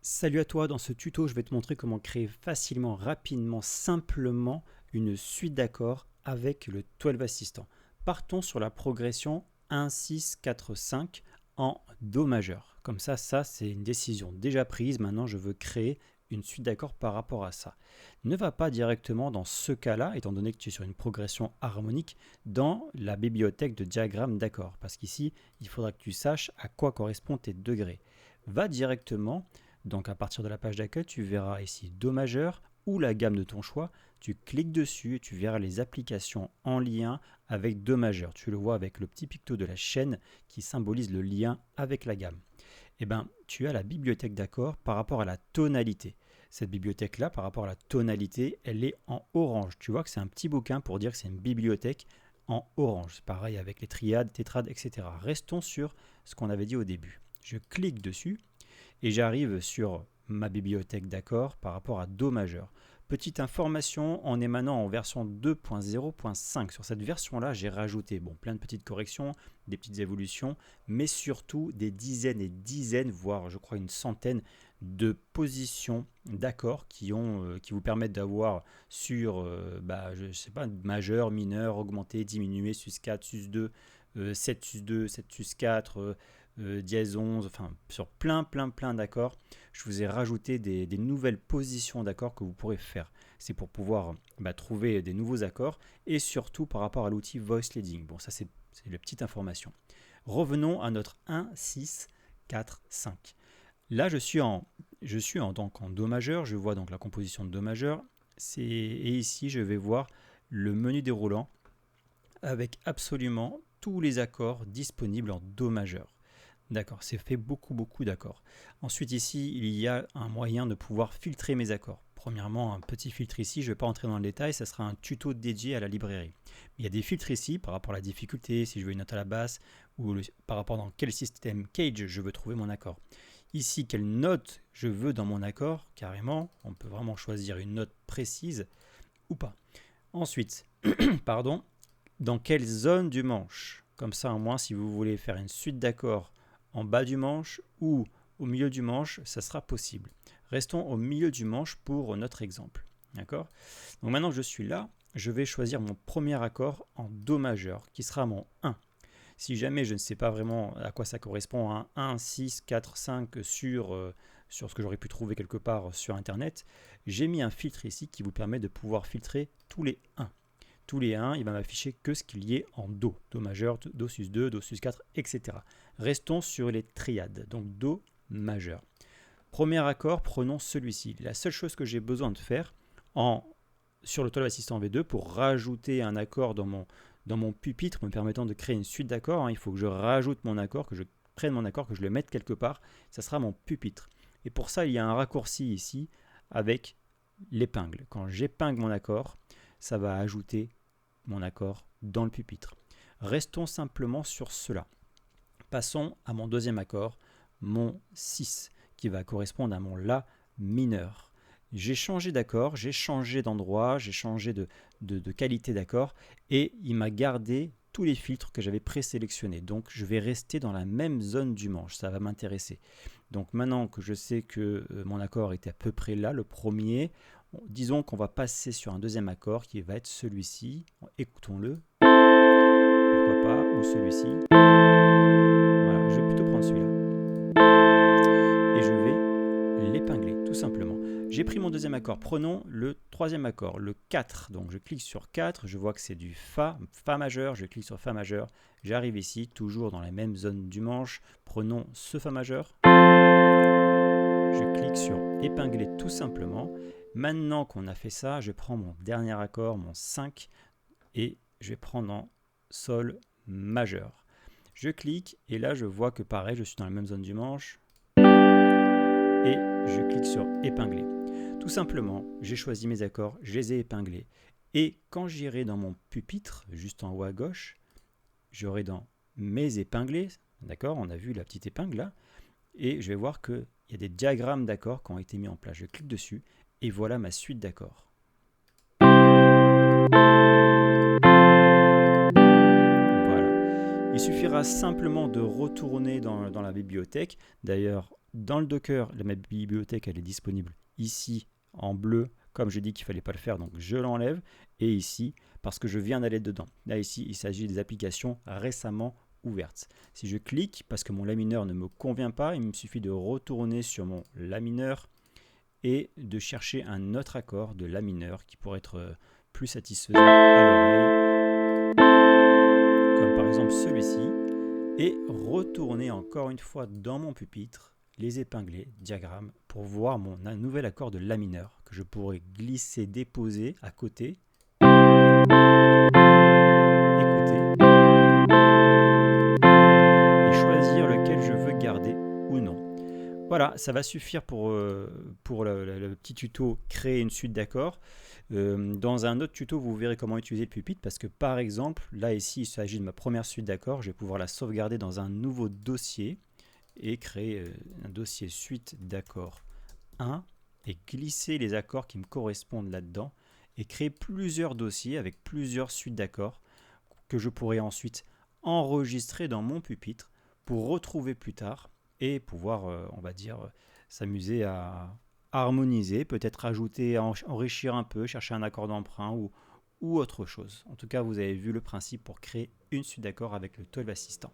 Salut à toi, dans ce tuto je vais te montrer comment créer facilement, rapidement, simplement une suite d'accords avec le 12 Assistant. Partons sur la progression 1, 6, 4, 5 en Do majeur. Comme ça c'est une décision déjà prise, maintenant je veux créer une suite d'accords par rapport à ça. Ne va pas directement dans ce cas-là, étant donné que tu es sur une progression harmonique, dans la bibliothèque de diagrammes d'accords, parce qu'ici il faudra que tu saches à quoi correspondent tes degrés. Va directement. Donc à partir de la page d'accueil, tu verras ici Do majeur ou la gamme de ton choix. Tu cliques dessus et tu verras les applications en lien avec Do majeur. Tu le vois avec le petit picto de la chaîne qui symbolise le lien avec la gamme. Eh bien, tu as la bibliothèque d'accords par rapport à la tonalité. Cette bibliothèque-là, par rapport à la tonalité, elle est en orange. Tu vois que c'est un petit bouquin pour dire que c'est une bibliothèque en orange. C'est pareil avec les triades, tétrades, etc. Restons sur ce qu'on avait dit au début. Je clique dessus. Et j'arrive sur ma bibliothèque d'accords par rapport à Do majeur. Petite information, en émanant en version 2.0.5. Sur cette version-là, j'ai rajouté plein de petites corrections, des petites évolutions, mais surtout des dizaines et dizaines, voire je crois une centaine de positions d'accords qui vous permettent d'avoir sur, je sais pas, majeur, mineur, augmenté, diminué, sus4, sus2, 7 sus2, 7 sus4, dièse 11, enfin sur plein d'accords. Je vous ai rajouté des nouvelles positions d'accords que vous pourrez faire. C'est pour pouvoir trouver des nouveaux accords et surtout par rapport à l'outil Voice Leading. Bon, ça c'est la petite information. Revenons à notre 1, 6, 4, 5. Là, je suis en Do majeur. Je vois donc la composition de Do majeur. Et ici, je vais voir le menu déroulant avec absolument tous les accords disponibles en Do majeur. D'accord, c'est fait beaucoup d'accords. Ensuite ici, il y a un moyen de pouvoir filtrer mes accords. Premièrement, un petit filtre ici, je ne vais pas entrer dans le détail, ça sera un tuto dédié à la librairie. Il y a des filtres ici par rapport à la difficulté, si je veux une note à la basse, ou par rapport dans quel système Cage je veux trouver mon accord. Ici, quelle note je veux dans mon accord, carrément, on peut vraiment choisir une note précise ou pas. Ensuite, dans quelle zone du manche. Comme ça, au moins, si vous voulez faire une suite d'accords en bas du manche ou au milieu du manche, ça sera possible. Restons au milieu du manche pour notre exemple. D'accord ? Donc maintenant que je suis là, je vais choisir mon premier accord en Do majeur, qui sera mon 1. Si jamais je ne sais pas vraiment à quoi ça correspond, un 1, 6, 4, 5 sur ce que j'aurais pu trouver quelque part sur Internet, j'ai mis un filtre ici qui vous permet de pouvoir filtrer tous les 1. Tous les 1, il va m'afficher que ce qu'il y ait en Do. Do majeur, Do sus2, Do sus4, etc. Restons sur les triades, donc Do majeur. Premier accord, prenons celui-ci. La seule chose que j'ai besoin de faire sur le 12 Assistant V2 pour rajouter un accord dans mon pupitre me permettant de créer une suite d'accords, il faut que je rajoute mon accord, que je prenne mon accord, que je le mette quelque part, ça sera mon pupitre. Et pour ça, il y a un raccourci ici avec l'épingle. Quand j'épingle mon accord, ça va ajouter mon accord dans le pupitre. Restons simplement sur cela. Passons à mon deuxième accord, mon 6, qui va correspondre à mon La mineur. J'ai changé d'accord, j'ai changé d'endroit, j'ai changé de qualité d'accord, et il m'a gardé tous les filtres que j'avais présélectionnés. Donc je vais rester dans la même zone du manche, ça va m'intéresser. Donc maintenant que je sais que mon accord était à peu près là, le premier, disons qu'on va passer sur un deuxième accord qui va être celui-ci. Écoutons-le. Pourquoi pas, ou celui-ci. Voilà, je vais plutôt prendre celui-là. Et je vais l'épingler, tout simplement. J'ai pris mon deuxième accord. Prenons le troisième accord, le 4. Donc je clique sur 4, je vois que c'est du Fa majeur, je clique sur Fa majeur. J'arrive ici, toujours dans la même zone du manche. Prenons ce Fa majeur. Je clique sur épingler tout simplement. Maintenant qu'on a fait ça, je prends mon dernier accord, mon 5, et je vais prendre en Sol majeur. Je clique et là je vois que pareil, je suis dans la même zone du manche et je clique sur épingler. Tout simplement, j'ai choisi mes accords, je les ai épinglés et quand j'irai dans mon pupitre, juste en haut à gauche, j'aurai dans mes épinglés, d'accord, on a vu la petite épingle là, et je vais voir qu'il y a des diagrammes d'accords qui ont été mis en place. Je clique dessus et voilà ma suite d'accords. Voilà. Il suffira simplement de retourner dans la bibliothèque. D'ailleurs, dans le Docker, ma bibliothèque elle est disponible ici en bleu, comme je dis qu'il ne fallait pas le faire, donc je l'enlève, et ici, parce que je viens d'aller dedans. Là ici, il s'agit des applications récemment ouvertes. Si je clique, parce que mon lamineur ne me convient pas, il me suffit de retourner sur mon lamineur et de chercher un autre accord de lamineur qui pourrait être plus satisfaisant à l'oreille, comme par exemple celui-ci, et retourner encore une fois dans mon pupitre, les épingler, diagramme, pour voir mon nouvel accord de la mineur que je pourrais glisser, déposer à côté, écouter, et choisir lequel je veux garder ou non. Voilà, ça va suffire pour le petit tuto créer une suite d'accords. Dans un autre tuto, vous verrez comment utiliser le pupitre parce que par exemple, là ici, il s'agit de ma première suite d'accords. Je vais pouvoir la sauvegarder dans un nouveau dossier et créer un dossier suite d'accords 1 et glisser les accords qui me correspondent là-dedans et créer plusieurs dossiers avec plusieurs suites d'accords que je pourrai ensuite enregistrer dans mon pupitre pour retrouver plus tard et pouvoir, on va dire, s'amuser à harmoniser, peut-être ajouter, enrichir un peu, chercher un accord d'emprunt ou autre chose. En tout cas, vous avez vu le principe pour créer une suite d'accords avec le 12 Assistant.